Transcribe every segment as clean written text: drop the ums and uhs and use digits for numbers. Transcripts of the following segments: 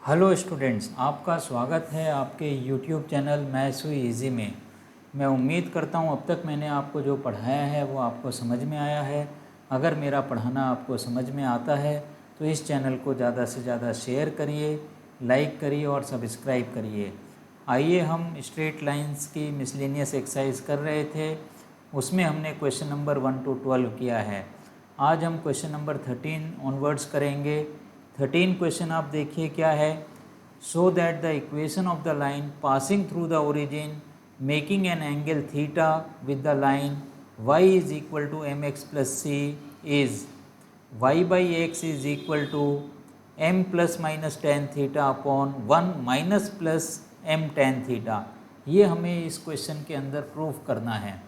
Hello students, आपका स्वागत है आपके यूट्यूब चैनल मैथ्स हुई इजी में। मैं उम्मीद करता हूं अब तक मैंने आपको जो पढ़ाया है वो आपको समझ में आया है। अगर मेरा पढ़ाना आपको समझ में आता है तो इस चैनल को ज़्यादा से ज़्यादा शेयर करिए, लाइक करिए और सब्सक्राइब करिए। आइए हम स्ट्रेट लाइंस की मिसलेनियस एक्सरसाइज कर रहे थे, उसमें हमने क्वेश्चन नंबर 1 to 12 किया है। आज हम क्वेश्चन नंबर 13 ऑनवर्ड्स करेंगे। 13 क्वेश्चन आप देखिए क्या है। So that the equation of the line passing through the origin making an angle theta with the line y is equal to M x plus c is y by x is equal to m plus minus tan theta upon 1 minus plus m tan theta. ये हमें इस question के अंदर proof करना है।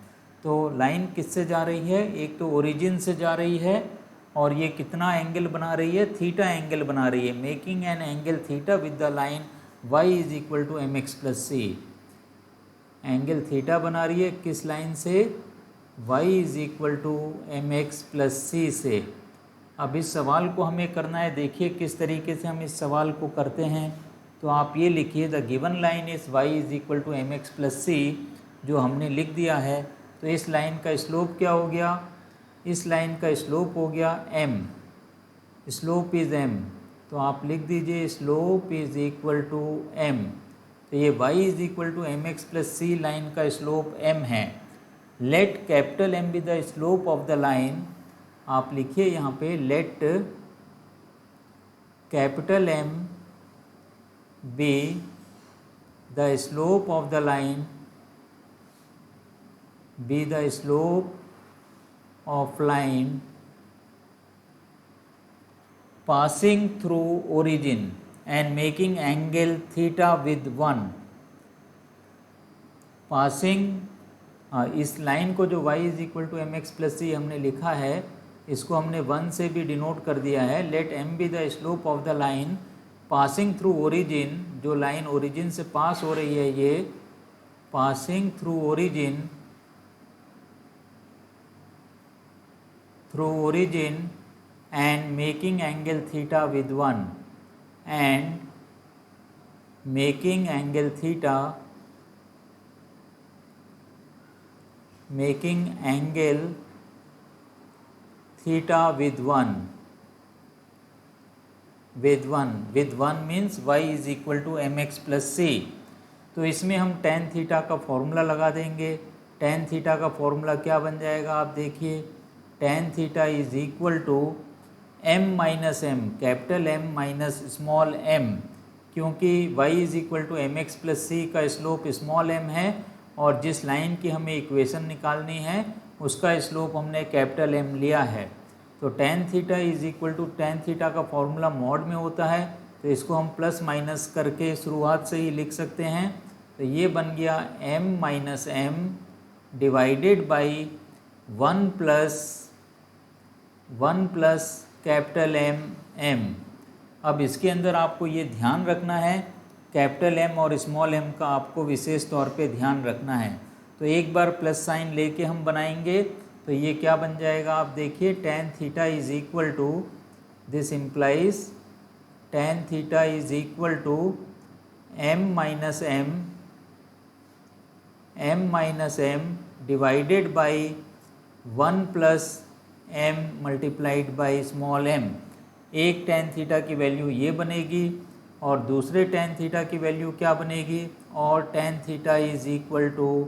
तो line किससे जा रही है? एक तो ओरिजिन से जा रही है और ये कितना एंगल बना रही है? थीटा एंगल बना रही है। Making an angle theta with the line y is equal to M x plus C. Angle theta बना रही है किस लाइन से? y is equal to M x plus C से। अब इस सवाल को हमें करना है। देखिए किस तरीके से हम इस सवाल को करते हैं। तो आप ये लिखिए, the given line is y is equal to M x plus C, जो हमने लिख दिया है। तो इस लाइन का स्लोप क्या हो गया? इस लाइन का स्लोप हो गया m, स्लोप इज़ m। तो आप लिख दीजिए slope is equal to m। तो ये y is equal to M x plus c line का स्लोप m है। Let capital M be the slope of the line. आप लिखिए यहाँ पे let capital M be the slope of the line, be the slope of line passing through origin and making angle theta with 1। passing इस line को जो y is equal to M x plus C हमने लिखा है, इसको हमने 1 से भी डिनोट कर दिया है। Let m be the slope of the line passing through origin, जो लाइन ओरिजिन से पास हो रही है, ये passing through origin, through origin and making angle theta with 1 and making angle theta with 1 means y is equal to mx plus c। तो इसमें हम tan theta का फॉर्मूला लगा देंगे। tan थीटा का फॉर्मूला क्या बन जाएगा? आप देखिए, tan theta is equal to m minus M, capital M minus small m, क्योंकि y is equal to M x plus C का स्लोप स्मॉल m है और जिस लाइन की हमें इक्वेशन निकालनी है उसका स्लोप हमने कैपिटल M लिया है। तो tan theta is equal to, tan theta का फॉर्मूला मॉड में होता है, तो इसको हम प्लस माइनस करके शुरुआत से ही लिख सकते हैं। तो ये बन गया m minus m divided by 1 plus capital M। अब इसके अंदर आपको ये ध्यान रखना है, कैपिटल M और स्मॉल m का आपको विशेष तौर पे ध्यान रखना है। तो एक बार प्लस साइन लेके हम बनाएंगे तो ये क्या बन जाएगा? आप देखिए, tan theta is equal to, this implies tan theta is equal to m minus m divided by 1 plus m multiplied by small m। एक tan थीटा की वैल्यू ये बनेगी और दूसरे tan थीटा की वैल्यू क्या बनेगी? और tan theta is equal to,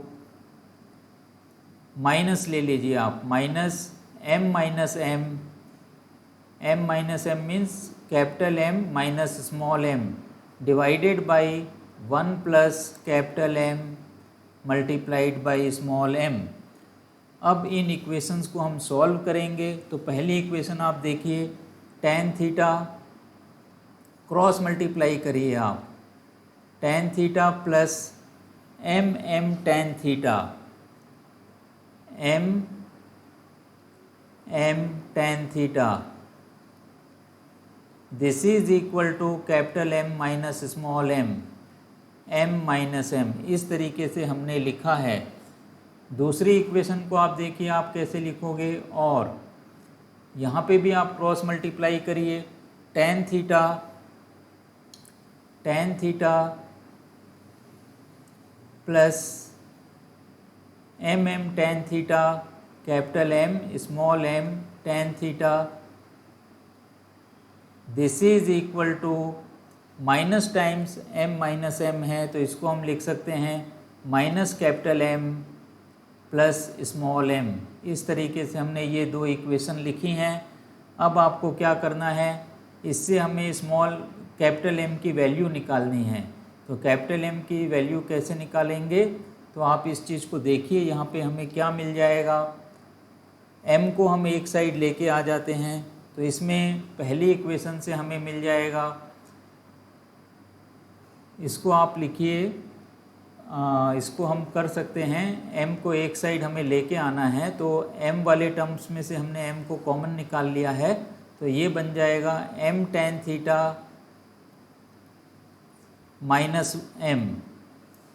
minus ले लीजिए आप, minus m minus m means capital M minus small m divided by 1 plus capital M multiplied by small m। अब इन इक्वेशंस को हम सॉल्व करेंगे। तो पहली इक्वेशन आप देखिए, tan थीटा क्रॉस मल्टीप्लाई करिए आप, tan theta plus m tan theta, m tan theta, this is equal to capital M minus small m minus m। इस तरीके से हमने लिखा है। दूसरी इक्वेशन को आप देखिए आप कैसे लिखोगे, और यहाँ पे भी आप क्रॉस मल्टीप्लाई करिए। tan theta tan theta plus mm tan theta, capital M small m tan theta, this is equal to minus times m minus m है तो इसको हम लिख सकते हैं minus capital M plus small m। इस तरीके से हमने ये दो इक्वेशन लिखी हैं। अब आपको क्या करना है, इससे हमें स्मॉल कैपिटल M की वैल्यू निकालनी है। तो कैपिटल M की वैल्यू कैसे निकालेंगे, तो आप इस चीज़ को देखिए, यहाँ पे हमें क्या मिल जाएगा। m को हम एक साइड लेके आ जाते हैं तो इसमें पहली इक्वेशन से हमें मिल जाएगा, इसको आप लिखिए, इसको हम कर सकते हैं। m को एक साइड हमें लेके आना है तो m वाले टर्म्स में से हमने m को कॉमन निकाल लिया है तो ये बन जाएगा m tan theta minus m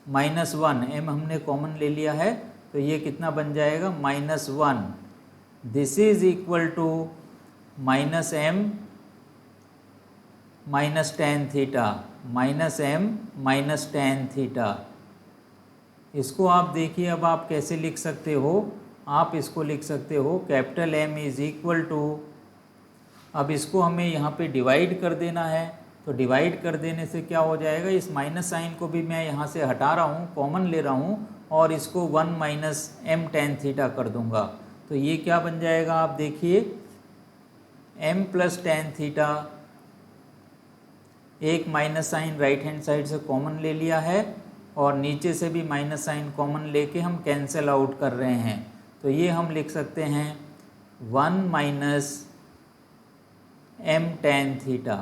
minus 1, m हमने कॉमन ले लिया है तो ये कितना बन जाएगा minus 1। This is equal to minus m minus tan theta, minus m minus tan theta. इसको आप देखिए, अब आप कैसे लिख सकते हो, आप इसको लिख सकते हो capital M is equal to, अब इसको हमें यहाँ पे डिवाइड कर देना है तो डिवाइड कर देने से क्या हो जाएगा, इस माइनस साइन को भी मैं यहाँ से हटा रहा हूँ, कॉमन ले रहा हूँ और इसको 1 माइनस m tan थीटा कर दूँगा। तो ये क्या बन जाएगा, आप देखिए m प्लस tan थीटा, एक minus sign right hand side से कॉमन ले लिया है और नीचे से भी माइनस साइन कॉमन लेके हम कैंसिल आउट कर रहे हैं तो ये हम लिख सकते हैं 1 माइनस m tan थीटा।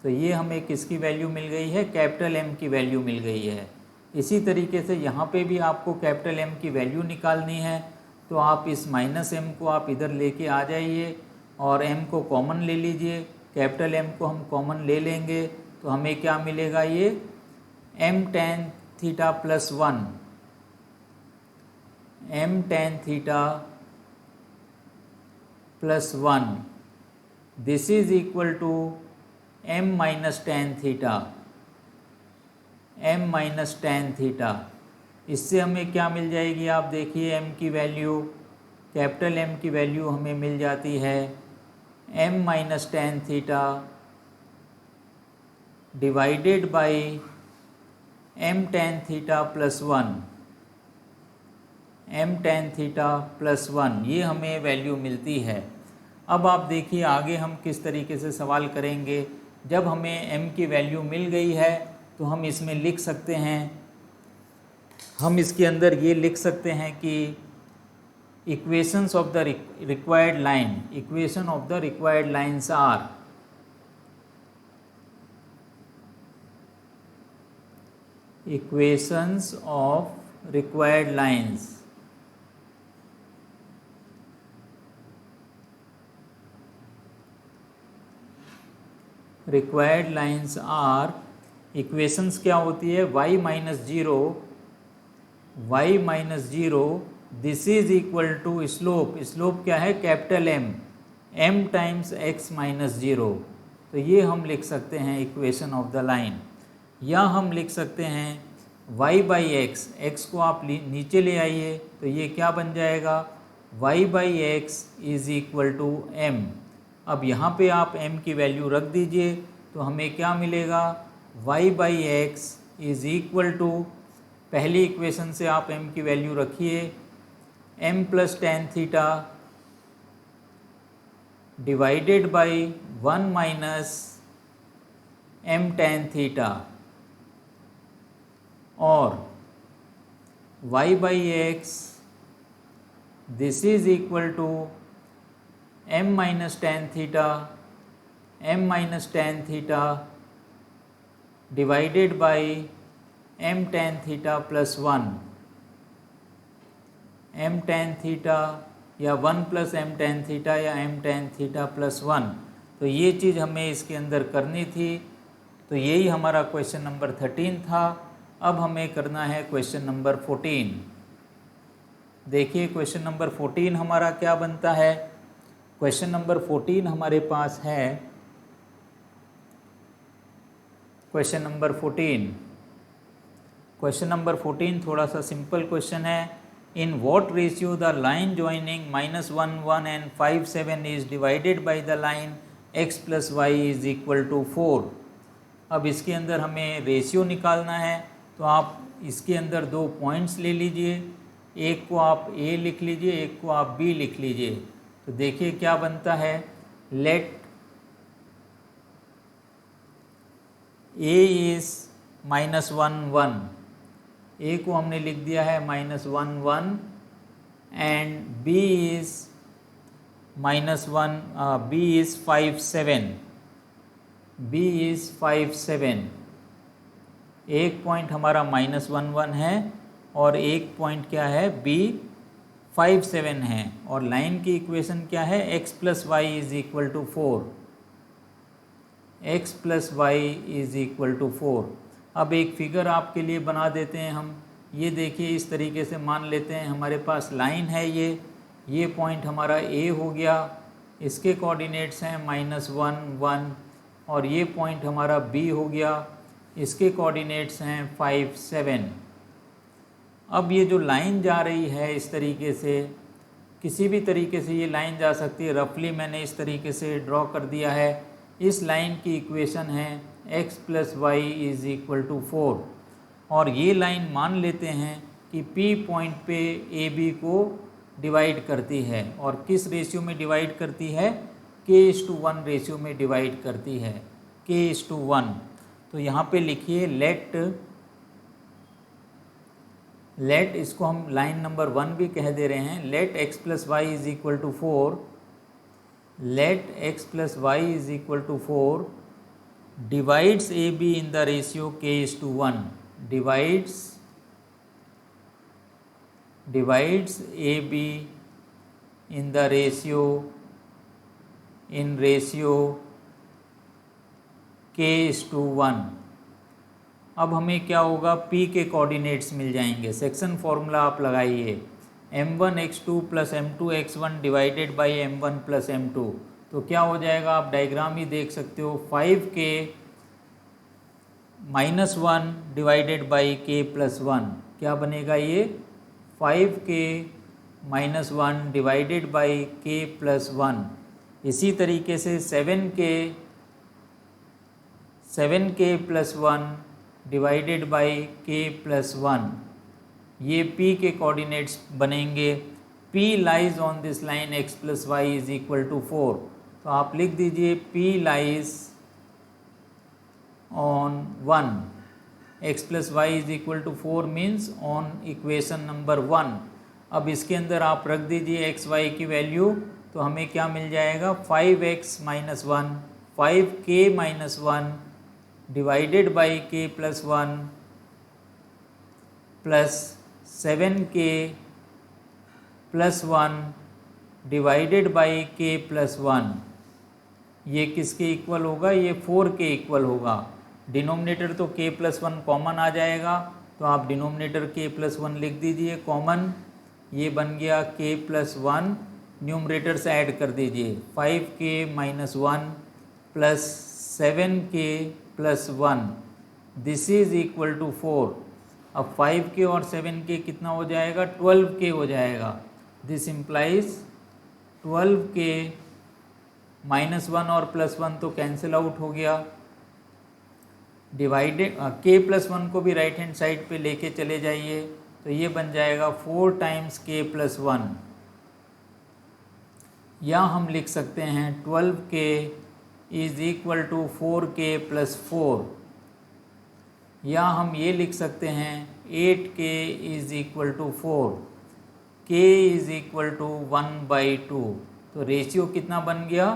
तो ये हमें किसकी वैल्यू मिल गई है, कैपिटल M की वैल्यू मिल गई है। इसी तरीके से यहाँ पे भी आपको कैपिटल M की वैल्यू निकालनी है तो आप इस माइनस m को आप इधर लेके आ जाइए और m को कॉमन ले लीजिए, कैपिटल M को हम कॉमन ले लेंगे तो हमें क्या मिलेगा, ये m tan theta plus 1, m tan theta plus 1, this is equal to m minus tan theta, m minus tan theta. इससे हमें क्या मिल जाएगी, आप देखिए m की वैल्यू, कैपिटल M की वैल्यू हमें मिल जाती है m minus tan theta divided by m tan theta plus 1, m tan theta plus 1, ये हमें वैल्यू मिलती है। अब आप देखिए आगे हम किस तरीके से सवाल करेंगे। जब हमें m की वैल्यू मिल गई है तो हम इसमें लिख सकते हैं, हम इसके अंदर ये लिख सकते हैं कि equations of the required line, equation of the required lines are, equations of required lines, required lines are, equations क्या होती है, y minus zero, this is equal to slope, slope क्या है capital m times x minus zero. तो ये हम लिख सकते हैं इक्वेशन ऑफ द लाइन, या हम लिख सकते हैं y बाई एक्स, x को आप नीचे ले आइए तो ये क्या बन जाएगा, y by x is equal to m। अब यहाँ पे आप m की वैल्यू रख दीजिए तो हमें क्या मिलेगा, y by x is equal to, पहली इक्वेशन से आप m की वैल्यू रखिए m plus tan theta divided by 1 minus m tan theta, और y by x this is equal to m minus tan theta, m minus tan theta divided by m tan theta plus 1, m tan theta या 1 plus m tan theta या m tan theta plus 1। तो ये चीज़ हमें इसके अंदर करनी थी। तो यही हमारा क्वेश्चन नंबर 13 था। अब हमें करना है क्वेश्चन नंबर 14। देखिए क्वेश्चन नंबर 14 हमारा क्या बनता है। क्वेश्चन नंबर 14 हमारे पास है क्वेश्चन नंबर 14। क्वेश्चन नंबर 14 थोड़ा सा सिंपल क्वेश्चन है। In what ratio the line joining -1 1 and 5 7 is divided by the line x + y is equal to 4। अब इसके अंदर हमें रेशियो निकालना है, तो आप इसके अंदर दो पॉइंट्स ले लीजिए, एक को आप a लिख लीजिए, एक को आप b लिख लीजिए। तो देखिए क्या बनता है। लेट a इज -1 1, a को हमने लिख दिया है -1 1 and b is b is 5 7, b is 5 7। एक पॉइंट हमारा -1 1 है और एक पॉइंट क्या है, b 5 7 है। और लाइन की इक्वेशन क्या है, x + y is equal to 4, x + y is equal to 4। अब एक फिगर आपके लिए बना देते हैं हम। ये देखिए इस तरीके से मान लेते हैं हमारे पास लाइन है, ये पॉइंट हमारा a हो गया, इसके कोऑर्डिनेट्स हैं -1 1, और ये पॉइंट हमारा b हो गया, इसके कोऑर्डिनेट्स हैं 5 7। अब ये जो लाइन जा रही है इस तरीके से, किसी भी तरीके से ये लाइन जा सकती है। रफली मैंने इस तरीके से ड्रॉ कर दिया है। इस लाइन की इक्वेशन है x + y is equal to 4, और ये लाइन मान लेते हैं कि P पॉइंट पे AB को डिवाइड करती है, और किस रेशियो में डिवाइड करती है, k:1 रेशियो में डिवाइड करती है, k:1। तो यहाँ पे लिखिए लेट इसको हम लाइन नंबर 1 भी कह दे रहे हैं। Let x + y is equal to 4, let x + y is equal to 4 divides AB in the ratio k:1, divides AB in the ratio k:1। अब हमें क्या होगा, P के कोऑर्डिनेट्स मिल जाएंगे। सेक्शन फॉर्मूला आप लगाइए, m1x2 + m2x1 divided by m1 + m2। तो क्या हो जाएगा, आप डायग्राम ही देख सकते हो, 5k -1 डिवाइडेड बाई k + 1। क्या बनेगा ये, 5k -1 डिवाइडेड बाई k + 1। इसी तरीके से 7k + 1 डिवाइडेड बाई k + 1, ये P के कोऑर्डिनेट्स बनेंगे। P lies on this line x + y is equal to 4। तो आप लिख दीजिए P lies on 1, x + y is equal to 4 means on equation number 1। अब इसके अंदर आप रख दीजिए x y की वैल्यू, तो हमें क्या मिल जाएगा, 5x - 1 5k - 1 divided by k + 1 plus 7k + 1 divided by k + 1। ये किसके इक्वल होगा, ये 4 के इक्वल होगा। डिनोमिनेटर तो k + 1 कॉमन आ जाएगा, तो आप डिनोमिनेटर k + 1 लिख दीजिए कॉमन। ये बन गया k + 1, न्यूमरेटर से ऐड कर दीजिए 5k - 1 plus 7k + 1, this is equal to 4। अब 5k और 7k कितना हो जाएगा, 12k हो जाएगा। दिस इम्प्लाइज 12k -1 और +1 तो कैंसिल आउट हो गया। डिवाइडेड k + 1 को भी राइट हैंड साइड पे लेके चले जाइए, तो ये बन जाएगा 4 टाइम्स k + 1। या हम लिख सकते हैं 12k is equal to 4k + 4, या हम ये लिख सकते हैं 8k is equal to 4, k is equal to 1/2। तो रेशियो कितना बन गया,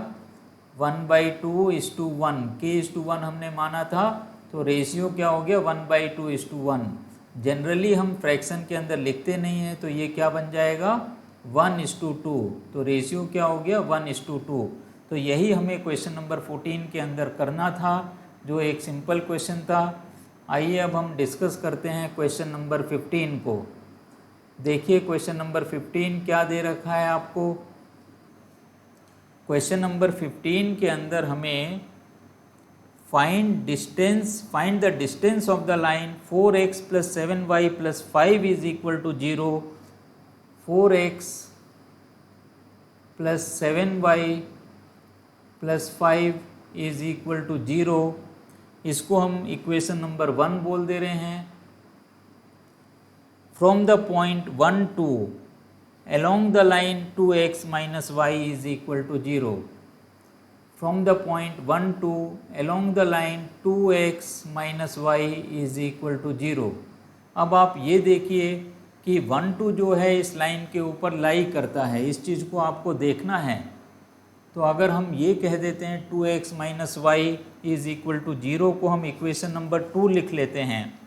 1/2:1, k:1 हमने माना था, तो रेशियो क्या हो गया, 1/2:1। जनरली हम फ्रैक्शन के अंदर लिखते नहीं हैं, तो ये क्या बन जाएगा, 1:2। तो रेशियो क्या हो गया, 1:2। तो यही हमें क्वेश्चन नंबर 14 के अंदर करना था, जो एक सिंपल क्वेश्चन था। आइए अब हम डिस्कस करते हैं क्वेश्चन नंबर 15 को। देखिए क्वेश्चन नंबर 15 क्या दे रखा है आपको। क्वेश्चन नंबर 15 के अंदर हमें find the distance of the line 4x plus 7y plus 5 is equal to 0. 4x plus 7y plus 5 is equal to 0. इसको हम इक्वेशन नंबर 1 बोल दे रहे हैं. From the point 1 2 along the line 2x minus y is equal to 0. From the point 1 2 along the line 2x minus y is equal to 0. अब आप ये देखिए कि 1 2 जो है इस लाइन के ऊपर लाई करता है, इस चीज़ को आपको देखना है. तो अगर हम ये कह देते हैं 2x minus y is equal to 0 को हम इक्वेशन नंबर 2 लिख लेते हैं.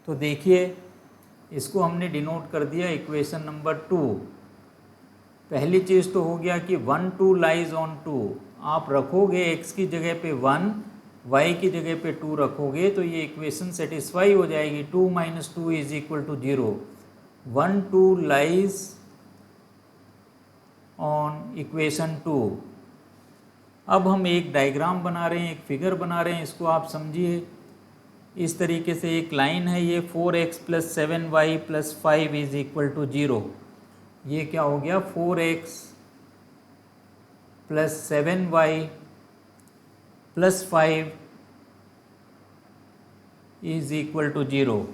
तो देखिए इसको हमने डिनोट कर दिया इक्वेशन नंबर 2. पहली चीज़ तो हो गया कि 1 2 लाइज ऑन 2. आप रखोगे x की जगह पे 1, y की जगह पे 2 रखोगे तो ये इक्वेशन सेटिस्फाई हो जाएगी. 2 minus 2 is equal to 0. 1 2 lies on equation 2. अब हम एक डायग्राम बना रहे हैं, एक फिगर बना रहे हैं, इसको आप समझिए. इस तरीके से एक लाइन है, ये 4x plus 7y plus 5 is equal to 0. ये क्या हो गया 4x plus 7y plus 5 is equal to 0.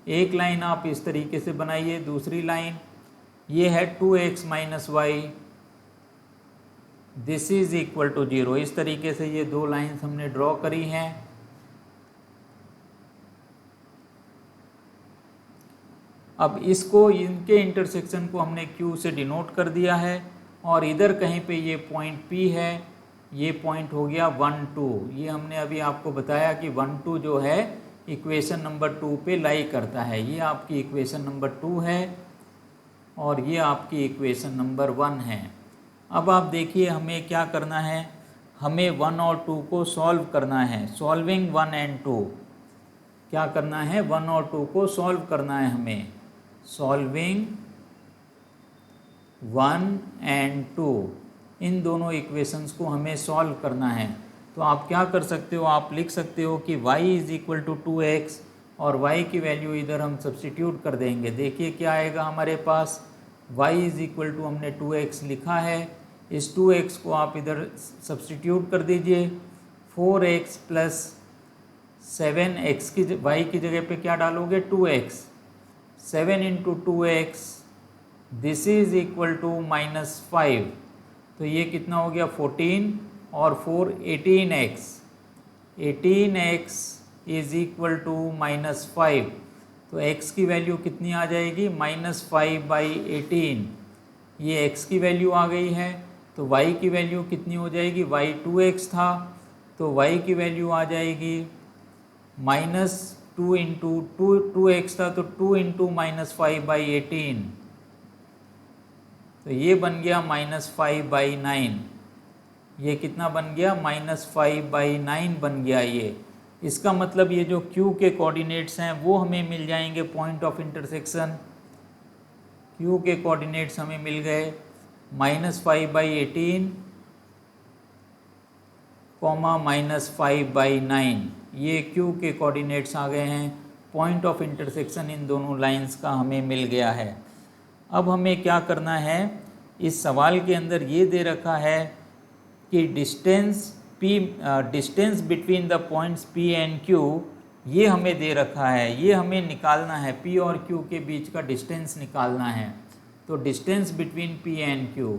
एक लाइन आप इस तरीके से बनाइए. दूसरी लाइन ये है 2x minus y, this is equal to 0. इस तरीके से ये दो लाइन्स हमने ड्रॉ करी हैं. अब इसको, इनके इंटरसेक्शन को हमने Q से डिनोट कर दिया है और इधर कहीं पे ये पॉइंट P है, ये पॉइंट हो गया 1 2. ये हमने अभी आपको बताया कि 1 2 जो है इक्वेशन नंबर 2 पे लाई करता है. ये आपकी इक्वेशन नंबर 2 है और ये आपकी इक्वेशन नंबर 1 है. अब आप देखिए हमें क्या करना है, हमें 1 और 2 को सॉल्व करना है. सॉल्विंग 1 एंड 2, क्या करना है 1 और 2 को सॉल्व करना है हमें. सॉल्विंग 1 एंड 2, इन दोनों इक्वेशंस को हमें सॉल्व करना है. तो आप क्या कर सकते हो, आप लिख सकते हो कि y is equal to 2x और y की वैल्यू इधर हम सब्सटीट्यूट कर देंगे. देखिए क्या आएगा हमारे पास, y इज इक्वल टू हमने 2x लिखा है, इस 2x को आप इधर सब्सटीट्यूट कर दीजिए. 4x प्लस 7x की y की जगह पे क्या डालोगे 2x. 7 into 2x this is equal to minus 5. तो ये कितना हो गया 14 और 4 18x. 18x is equal to minus 5. तो x की वैल्यू कितनी आ जाएगी -5/18. ये x की वैल्यू आ गई है. तो y की वैल्यू कितनी हो जाएगी, y 2x था तो y की वैल्यू आ जाएगी -2 इंटू 2x था तो 2 इंटू -5/18. तो ये बन गया -5/9. ये कितना बन गया -5/9 बन गया. ये इसका मतलब ये जो Q के कोऑर्डिनेट्स हैं वो हमें मिल जाएंगे पॉइंट ऑफ इंटरसेक्शन. Q के कोऑर्डिनेट्स हमें मिल गए -5/18 -5/9. ये Q के कोऑर्डिनेट्स आ गए हैं. पॉइंट ऑफ इंटरसेक्शन इन दोनों लाइंस का हमें मिल गया है. अब हमें क्या करना है, इस सवाल के अंदर ये दे रखा है कि distance between the points P and Q, ये हमें दे रखा है. ये हमें निकालना है, P और Q के बीच का डिस्टेंस निकालना है. तो distance between P and Q,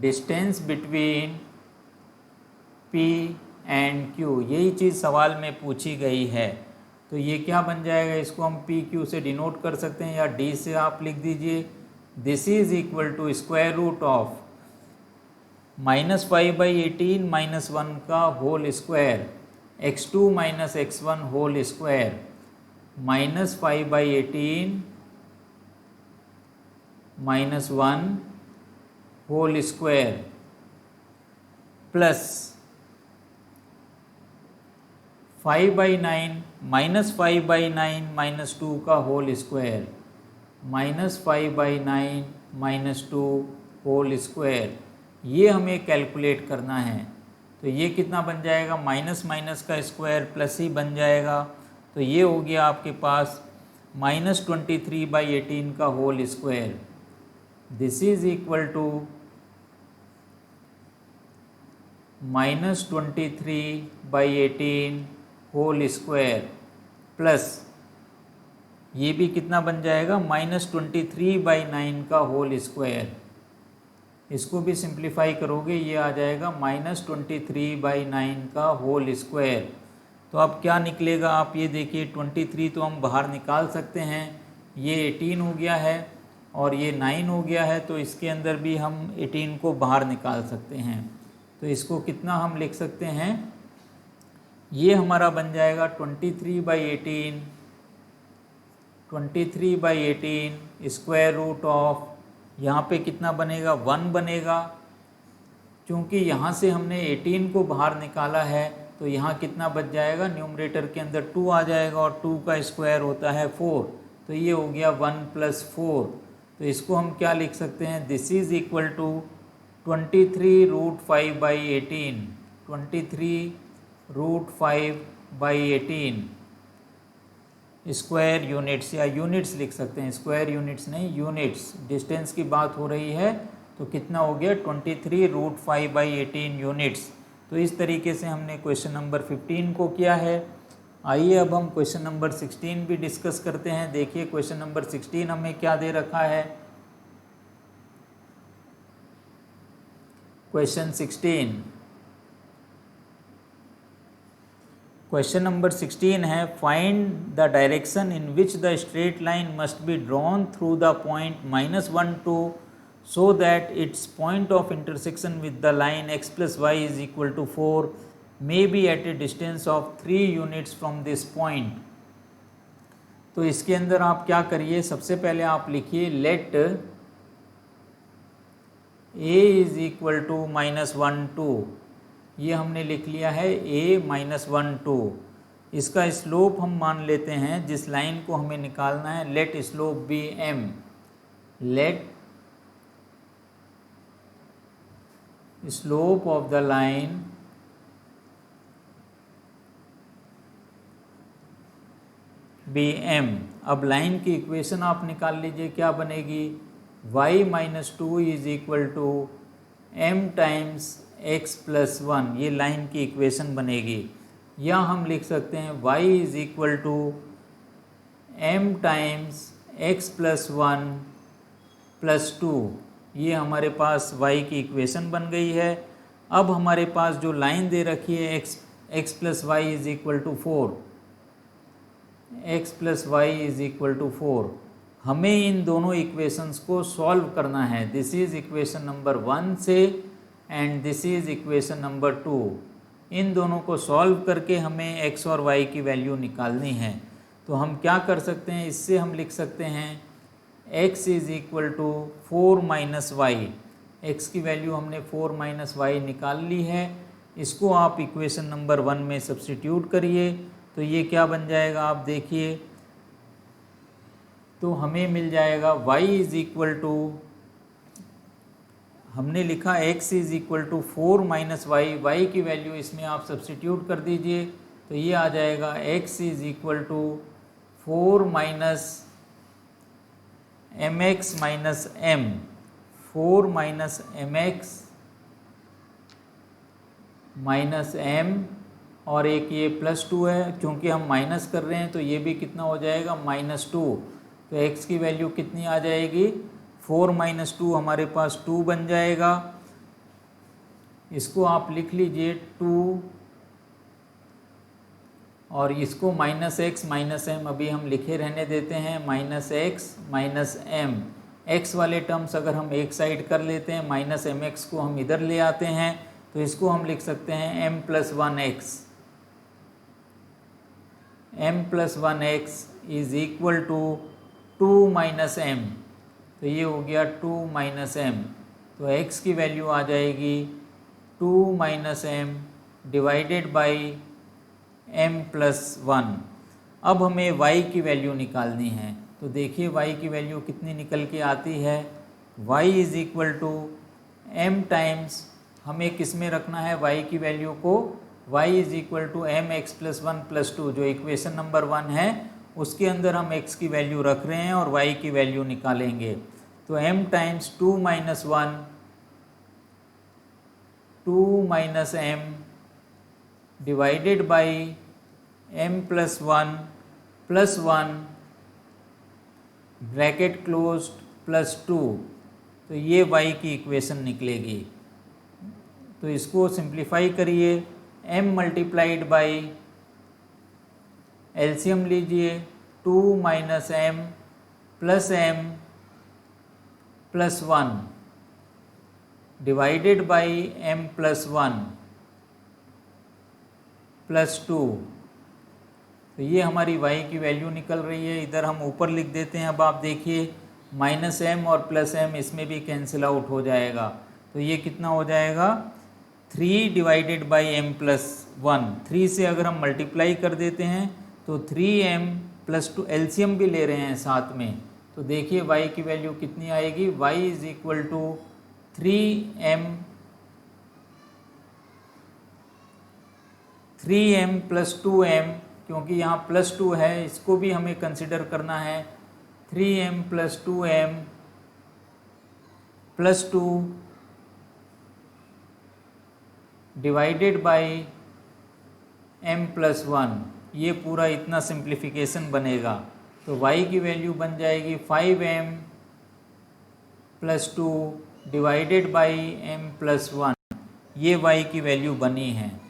distance between P and Q, यही चीज़ सवाल में पूछी गई है. तो ये क्या बन जाएगा, इसको हम PQ से डिनोट कर सकते हैं या D से आप लिख दीजिए. This is equal to square root of -5/18 -1 का whole square, x2 minus x1 whole square, -5/18 -1 whole square plus 5/9 -5/9 -2 का होल स्क्वायर, -5/9 -2 होल स्क्वायर. ये हमें कैलकुलेट करना है। तो ये कितना बन जाएगा, माइनस माइनस का स्क्वायर प्लस ही बन जाएगा। तो ये हो गया आपके पास -23/18 का whole square. This is equal to -23/18 whole square plus ये भी कितना बन जाएगा, -23/9 का होल स्क्वायर। इसको भी सिंप्लीफाई करोगे ये आ जाएगा -23/9 का होल स्क्वायर। तो अब क्या निकलेगा, आप ये देखिए 23 तो हम बाहर निकाल सकते हैं, ये 18 हो गया है और ये 9 हो गया है, तो इसके अंदर भी हम 18 को बाहर निकाल सकते हैं। तो इसको कितना हम लिख सकते हैं, ये हमारा बन जाएगा 23/18 स्क्वायर रूट ऑफ, यहाँ पे कितना बनेगा 1 बनेगा, क्योंकि यहाँ से हमने 18 को बाहर निकाला है तो यहाँ कितना बच जाएगा, न्यूमरेटर के अंदर 2 आ जाएगा और 2 का स्क्वायर होता है 4, तो ये हो गया 1 + 4। तो इसको हम क्या लिख सकते हैं, this is equal to 23√5/18, 23√5/18 square units, या यूनिट्स लिख सकते हैं, स्क्वायर यूनिट्स नहीं, यूनिट्स, डिस्टेंस की बात हो रही है। तो कितना हो गया 23√5/18 यूनिट्स। तो इस तरीके से हमने क्वेश्चन नंबर 15 को किया है। आइए अब हम क्वेश्चन नंबर 16 भी डिस्कस करते हैं। देखिए क्वेश्चन नंबर 16 हमें क्या दे रखा है। क्वेश्चन नंबर 16 है, find the direction in which the straight line must be drawn through the point -1 2 so that its point of intersection with the line x plus y is equal to 4 may be at a distance of 3 units from this point। तो इसके अंदर आप क्या करिए, सबसे पहले आप लिखिए late a is equal to -1 2, ये हमने लिख लिया है a -1 2। इसका स्लोप हम मान लेते हैं, जिस लाइन को हमें निकालना है, let slope be m, let slope of the line be m। अब लाइन की इक्वेशन आप निकाल लीजिए, क्या बनेगी, y - 2 is equal to m times x + 1, ये लाइन की इक्वेशन बनेगी। या हम लिख सकते हैं y is equal to m times x + 1 + 2, ये हमारे पास y की इक्वेशन बन गई है। अब हमारे पास जो लाइन दे रखी है x + y is equal to 4, x + y is equal to 4, हमें इन दोनों इक्वेशंस को सॉल्व करना है। दिस इज इक्वेशन नंबर 1 से and this is equation number 2, इन दोनों को सॉल्व करके हमें x और y की वैल्यू निकालनी है। तो हम क्या कर सकते हैं, इससे हम लिख सकते हैं x is equal to 4 - y, x की वैल्यू हमने 4 - y निकाल ली है। इसको आप इक्वेशन नंबर 1 में सब्स्टिट्यूट करिए, तो ये क्या बन जाएगा, आप देखिए, तो हमें मिल जाएगा y इज इक्वल टू, हमने लिखा x is equal to 4 - y की वैल्यू इसमें आप सब्स्टिट्यूट कर दीजिए, तो ये आ जाएगा x is equal to 4 - mx - m, 4 - mx - m, और एक ये +2 है, क्योंकि हम माइनस कर रहे हैं तो ये भी कितना हो जाएगा -2। तो x की वैल्यू कितनी आ जाएगी, 4 - 2 हमारे पास 2 बन जाएगा। इसको आप लिख लीजिए 2, और इसको -x - m अभी हम लिखे रहने देते हैं, -x - m, x वाले टर्म्स अगर हम एक साइड कर लेते हैं, -mx को हम इधर ले आते हैं, तो इसको हम लिख सकते हैं m + 1x, m + 1x is equal to 2 - m, तो ये हो गया 2 - m, तो x की वैल्यू आ जाएगी 2 - m डिवाइडेड बाई m + 1। अब हमें y की वैल्यू निकालनी है, तो देखिए y की वैल्यू कितनी निकल के आती है, y is equal to m times हमें किस में रखना है y की वैल्यू को, y is equal to M x plus 1 plus 2 जो इक्वेशन नंबर 1 है उसके अंदर हम x की वैल्यू रख रहे हैं और y की वैल्यू निकालेंगे। तो m times 2 minus 1 2 minus m divided by m plus 1 plus 1 bracket close plus 2, तो ये y की इक्वेशन निकलेगी। तो इसको सिंप्लीफाई करिए, m मल्टीप्लाइड बाई एलसीएम लीजिए 2 minus m plus m plus 1 divided by m plus 1 plus 2, तो ये हमारी y की वैल्यू निकल रही है। इधर हम ऊपर लिख देते हैं। अब आप देखिए माइनस m और प्लस m इसमें भी कैंसिल आउट हो जाएगा, तो ये कितना हो जाएगा 3 डिवाइडेड बाई m प्लस 1। 3 से अगर हम मल्टीप्लाई कर देते हैं तो 3m प्लस 2 एलसीएम भी ले रहे हैं साथ में, तो देखिए y की वैल्यू कितनी आएगी, y is equal to 3m plus 2m, क्योंकि यहाँ प्लस 2 है इसको भी हमें कंसिडर करना है। 3m plus 2m plus 2 divided by m plus 1, ये पूरा इतना सिंप्लीफिकेशन बनेगा। तो y की वैल्यू बन जाएगी 5m plus 2 divided by m plus 1, ये y की वैल्यू बनी है।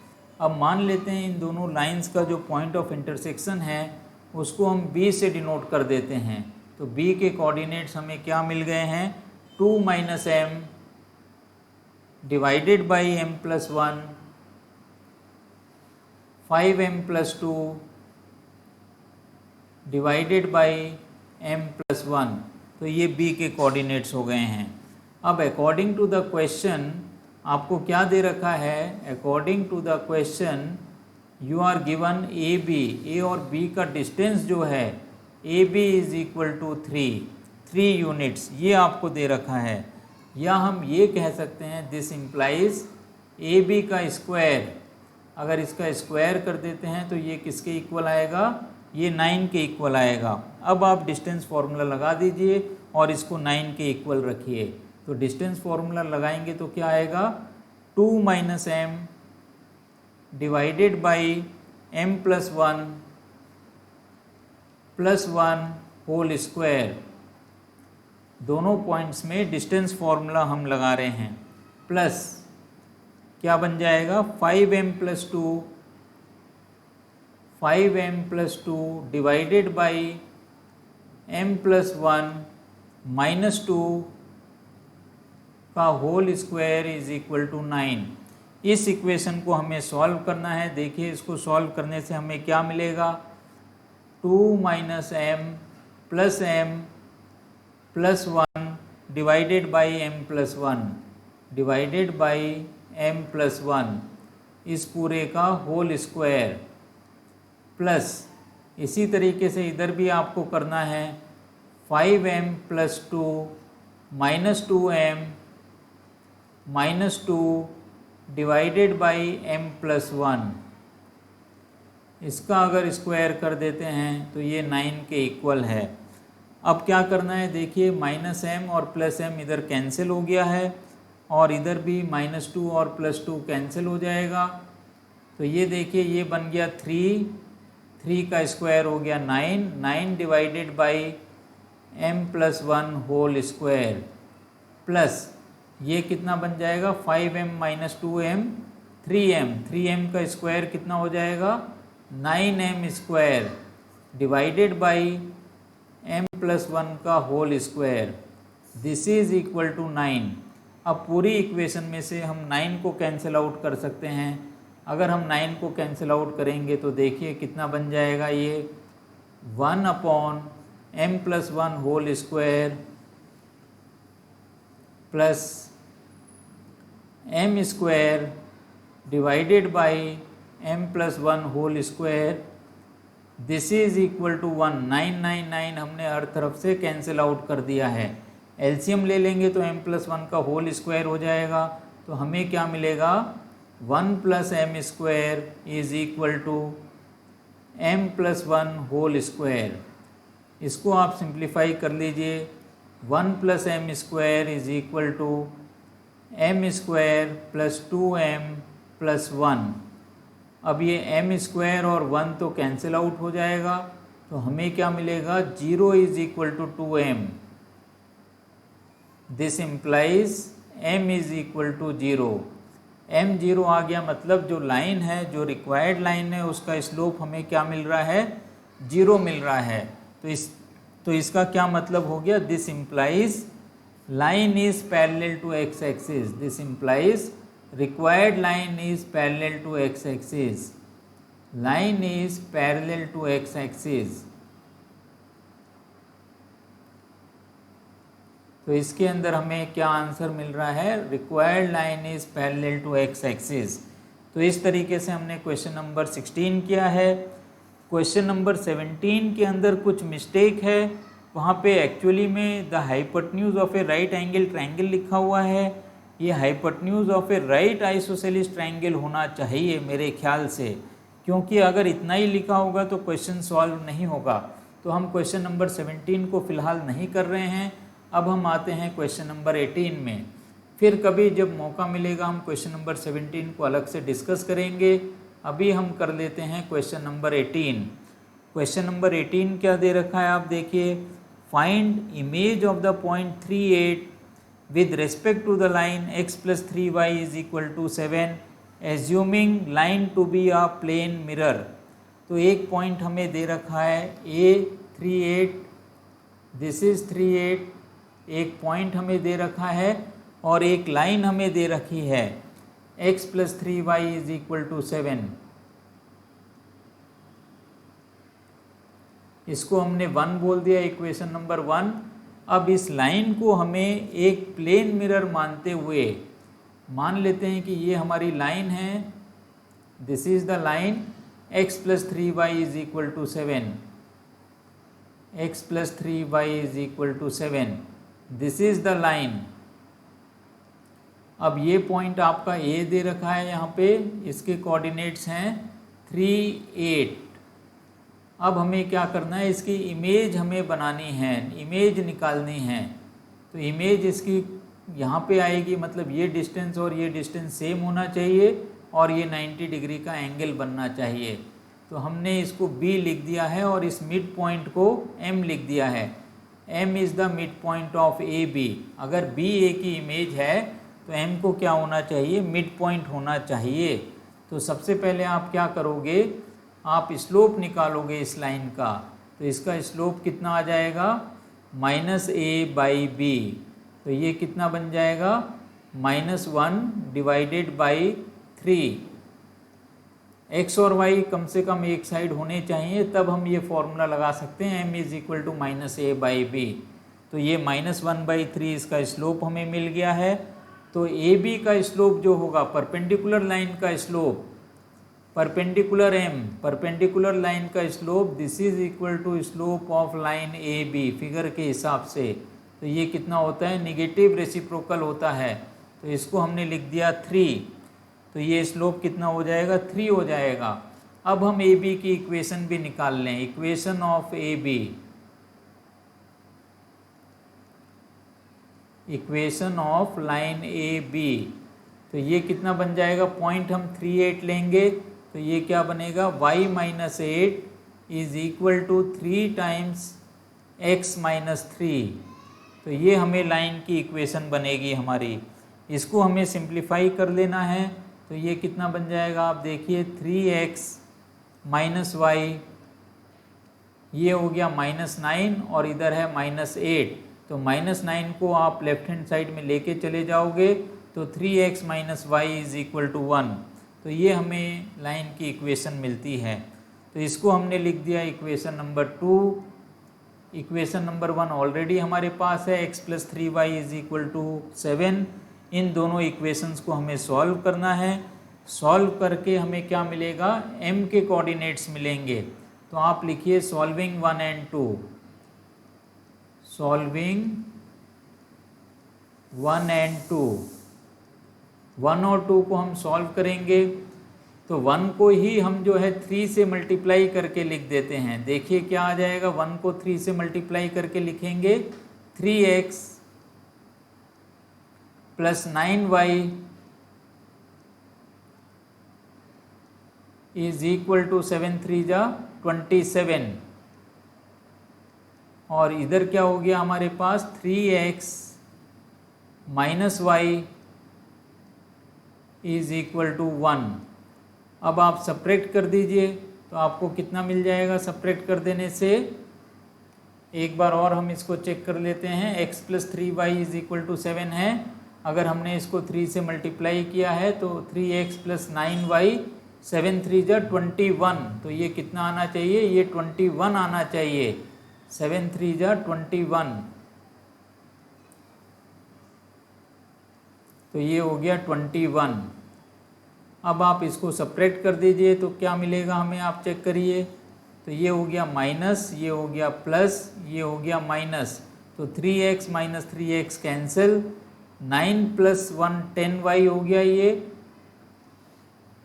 अब मान लेते हैं इन दोनों लाइंस का जो पॉइंट ऑफ इंटरसेक्शन है उसको हम b से डिनोट कर देते हैं। तो b के कोऑर्डिनेट्स हमें क्या मिल गए हैं, 2 minus m divided by m plus 1, 5m plus 2 divided by m plus 1, तो ये b के कोऑर्डिनेट्स हो गए हैं। अब अकॉर्डिंग टू द क्वेश्चन आपको क्या दे रखा है, according to the question you are given A B, A और बी का डिस्टेंस जो है A B is equal to 3 units, ये आपको दे रखा है। या हम ये कह सकते हैं दिस इम्प्लाइज ए बी का स्क्वायर, अगर इसका स्क्वायर कर देते हैं तो ये किसके इक्वल आएगा, ये 9 के इक्वल आएगा। अब आप डिस्टेंस फार्मूला लगा दीजिए और इसको 9 के इक्वल रखिए। तो डिस्टेंस फार्मूला लगाएंगे तो क्या आएगा, 2 minus m divided by m plus 1 plus 1 whole square, दोनों पॉइंट्स में डिस्टेंस फार्मूला हम लगा रहे हैं, प्लस क्या बन जाएगा 5m plus 2 5m plus 2 divided by m plus 1 minus 2 का whole square is equal to 9। इस इक्वेशन को हमें सॉल्व करना है। देखिए इसको सॉल्व करने से हमें क्या मिलेगा, 2 minus m plus 1 divided by m plus 1 divided by m plus 1, इस पूरे का होल स्क्वायर, प्लस इसी तरीके से इधर भी आपको करना है 5m plus 2 minus 2m minus 2 divided by m plus 1, इसका अगर स्क्वायर कर देते हैं तो ये 9 के इक्वल है। अब क्या करना है, देखिए माइनस m और प्लस m इधर कैंसिल हो गया है और इधर भी माइनस 2 और प्लस 2 कैंसिल हो जाएगा। तो ये देखिए ये बन गया 3 का स्क्वायर हो गया 9 divided by m plus 1 whole square, plus ये कितना बन जाएगा 5m माइनस 2m 3m का स्क्वायर कितना हो जाएगा 9m square divided by m plus 1 का whole square, this is equal to 9। अब पूरी इक्वेशन में से हम 9 को कैंसिल आउट कर सकते हैं। अगर हम 9 को कैंसिल आउट करेंगे तो देखिए कितना बन जाएगा, ये 1 upon m plus 1 whole square plus m square divided by m plus 1 whole square, this is equal to 1। 9 हमने हर तरफ से कैंसिल आउट कर दिया है। एलसीएम ले लेंगे तो m+1 का होल स्क्वायर हो जाएगा। तो हमें क्या मिलेगा, 1 + m² is equal to m+1 whole square. इसको आप सिंप्लीफाई कर लीजिए, 1 + m² is equal to m² + 2m + 1। अब ये m² और 1 तो कैंसिल आउट हो जाएगा, तो हमें क्या मिलेगा, 0 is equal to 2m। This implies m is equal to 0। m 0 आ गया, मतलब जो लाइन है, जो रिक्वायर्ड लाइन है, उसका स्लोप हमें क्या मिल रहा है, 0 मिल रहा है। तो इसका क्या मतलब हो गया, this implies line is parallel to x axis. This implies required line is parallel to x axis. Line is parallel to x axis. तो इसके अंदर हमें क्या आंसर मिल रहा है, required line is parallel to x axis। तो इस तरीके से हमने क्वेश्चन नंबर 16 किया है। क्वेश्चन नंबर 17 के अंदर कुछ मिस्टेक है, वहाँ पे एक्चुअली में the hypotenuse of A right angle triangle लिखा हुआ है। ये hypotenuse of A right isosceles triangle होना चाहिए मेरे ख्याल से, क्योंकि अगर इतना ही लिखा होगा तो क्वेश्चन सॉल्व नहीं होगा। तो हम क्वेश्चन नंबर 17 को फिलहाल नहीं कर रहे हैं। अब हम आते हैं क्वेश्चन नंबर 18 में। फिर कभी जब मौका मिलेगा हम क्वेश्चन नंबर 17 को अलग से डिस्कस करेंगे। अभी हम कर लेते हैं क्वेश्चन नंबर 18। क्वेश्चन नंबर 18 क्या दे रखा है, आप देखिए, find image of the point 38 with respect to the line x plus 3y is equal to 7 assuming line to be a plane mirror। तो एक पॉइंट हमें दे रखा है A38, दिस इज 38, एक पॉइंट हमें दे रखा है और एक लाइन हमें दे रखी है x plus 3y is equal to 7। इसको हमने 1 बोल दिया, इक्वेशन नंबर 1। अब इस लाइन को हमें एक प्लेन मिरर मानते हुए मान लेते हैं कि ये हमारी लाइन है, this is the line x plus 3y is equal to 7, x plus 3y is equal to 7, this is the line. अब ये पॉइंट आपका A दे रखा है यहाँ पे, इसके कोऑर्डिनेट्स हैं 3, 8। अब हमें क्या करना है, इसकी इमेज हमें बनानी है, इमेज निकालनी है। तो इमेज इसकी यहाँ पे आएगी, मतलब ये डिस्टेंस और ये डिस्टेंस सेम होना चाहिए और ये 90 डिग्री का एंगल बनना चाहिए। तो हमने इसको B लिख दिया है और इस मिड पॉइंट को M लिख दिया है। M is the mid point of AB। अगर B A की इमेज है तो M को क्या होना चाहिए, मिड पॉइंट होना चाहिए। तो सबसे पहले आप क्या करोगे, आप स्लोप निकालोगे इस लाइन का। तो इसका स्लोप कितना आ जाएगा, -a/b। तो ये कितना बन जाएगा, -1 डिवाइडेड बाई 3। x और y कम से कम एक साइड होने चाहिए, तब हम ये फॉर्मूला लगा सकते हैं m is equal to -a/b। तो ये -1/3 इसका स्लोप हमें मिल गया है। तो AB का स्लोप जो होगा, परपेंडिकुलर लाइन का slope, perpendicular M, perpendicular line का slope, this is equal to slope of line AB figure के हिसाब से। तो ये कितना होता है, निगेटिव रेसिप्रोकल होता है। तो इसको हमने लिख दिया 3। तो ये स्लोप कितना हो जाएगा, 3 हो जाएगा। अब हम AB की इक्वेशन भी निकाल लें, equation of AB, equation of line AB। तो ये कितना बन जाएगा, पॉइंट हम 38 लेंगे, तो ये क्या बनेगा, y - 8 is equal to 3 times x - 3। तो ये हमें लाइन की इक्वेशन बनेगी हमारी। इसको हमें सिंप्लीफाई कर लेना है। तो ये कितना बन जाएगा, आप देखिए 3x - y, ये हो गया -9 और इधर है -8। तो -9 को आप लेफ्ट हैंड साइड में लेके चले जाओगे तो 3x - y is equal to 1। तो ये हमें लाइन की इक्वेशन मिलती है। तो इसको हमने लिख दिया equation number 2। Equation number 1 already हमारे पास है, x plus 3y is equal to 7। इन दोनों इक्वेशंस को हमें सॉल्व करना है। सॉल्व करके हमें क्या मिलेगा, m के कोऑर्डिनेट्स मिलेंगे। तो आप लिखिए सॉल्विंग 1 and 2, सॉल्विंग 1 एंड 2, 1 और 2 को हम सॉल्व करेंगे तो 1 को ही हम जो है 3 से मल्टीप्लाई करके लिख देते हैं। देखिए क्या आ जाएगा, 1 को 3 से मल्टीप्लाई करके लिखेंगे 3x plus 9y is equal to 7 3 जा 27, और इधर क्या हो गया हमारे पास 3x minus y is equal to 1। अब आप सब्ट्रैक्ट कर दीजिए तो आपको कितना मिल जाएगा। सब्ट्रैक्ट कर देने से एक बार और हम इसको चेक कर लेते हैं। x plus 3y is equal to 7 है, अगर हमने इसको 3 से मल्टीप्लाई किया है तो 3x प्लस 9y 7 3 जा 21, तो ये कितना आना चाहिए, ये 21 आना चाहिए। 7 3 जा 21, तो ये हो गया 21। अब आप इसको सब्ट्रैक्ट कर दीजिए तो क्या मिलेगा हमें, आप चेक करिए। तो ये हो गया माइनस, ये हो गया प्लस, ये हो गया माइनस, तो 3x minus 3x cancel, 9 plus 1 10y हो गया, ये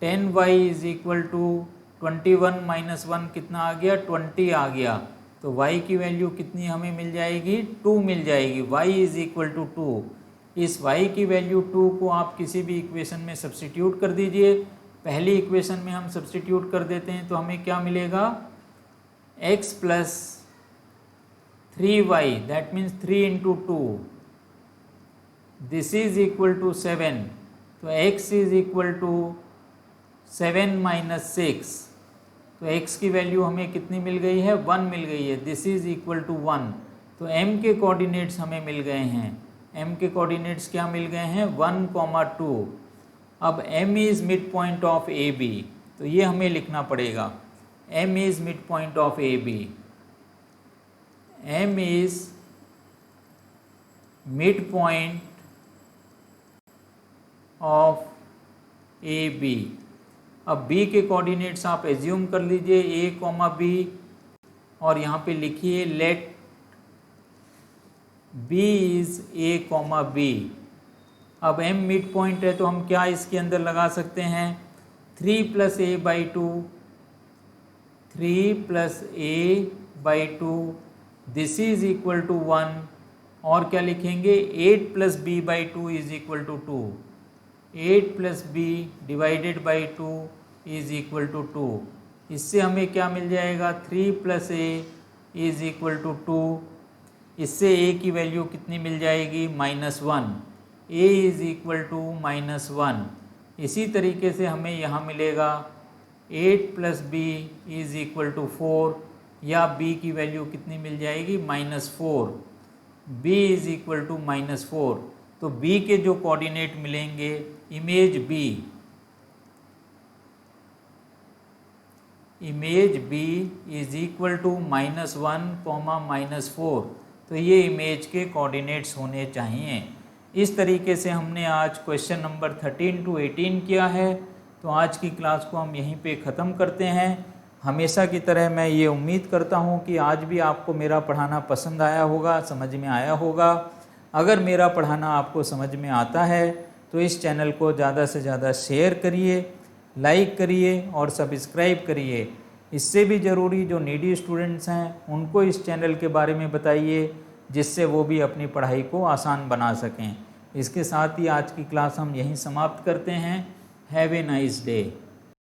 10y is equal to 21 minus 1 कितना आ गया, 20 आ गया। तो y की वैल्यू कितनी हमें मिल जाएगी, 2 मिल जाएगी। y is equal to 2। इस y की वैल्यू 2 को आप किसी भी इक्वेशन में सब्स्टिट्यूट कर दीजिए। पहली इक्वेशन में हम सब्स्टिट्यूट कर देते हैं तो हमें क्या मिलेगा, x plus 3y that means 3 into 2 this is equal to 7, तो x is equal to 7 minus 6, तो x की वैल्यू हमें कितनी मिल गई है, 1 मिल गई है। दिस इज इक्वल टू 1, तो m के कोऑर्डिनेट्स हमें मिल गए हैं। m के कोऑर्डिनेट्स क्या मिल गए हैं, 1, 2। अब m is mid point of A B, तो ये हमें लिखना पड़ेगा। m is mid point of A B, m is mid point of A B. अब b के कोऑर्डिनेट्स आप एज्यूम कर लीजिए, a, b, और यहाँ पे लिखिए let b is a, b। अब m मिड पॉइंट है तो हम क्या इसके अंदर लगा सकते हैं, 3 plus a by 2, 3 plus a by 2 this is equal to 1, और क्या लिखेंगे, 8 plus b by 2 is equal to 2, 8 plus b divided by 2 is equal to 2। इससे हमें क्या मिल जाएगा, 3 plus a is equal to 2। इससे a की वैल्यू कितनी मिल जाएगी, -1, a इज इक्वल टू -1। इसी तरीके से हमें यहाँ मिलेगा 8 plus b is equal to 4, या b की वैल्यू कितनी मिल जाएगी, -4, b इज इक्वल टू -4। तो b के जो कोऑर्डिनेट मिलेंगे, image b is equal to -1, -4, तो ये इमेज के कोऑर्डिनेट्स होने चाहिए। इस तरीके से हमने आज क्वेश्चन नंबर 13 to 18 किया है। तो आज की क्लास को हम यहीं पे ख़त्म करते हैं। हमेशा की तरह मैं ये उम्मीद करता हूँ कि आज भी आपको मेरा पढ़ाना पसंद आया होगा, समझ में आया होगा। अगर मेरा पढ़ाना आपको समझ में आता है तो इस चैनल को ज़्यादा से ज़्यादा शेयर करिए, लाइक करिए और सब्सक्राइब करिए। इससे भी ज़रूरी जो नीडी स्टूडेंट्स हैं उनको इस चैनल के बारे में बताइए, जिससे वो भी अपनी पढ़ाई को आसान बना सकें। इसके साथ ही आज की क्लास हम यहीं समाप्त करते हैं। Have a nice day.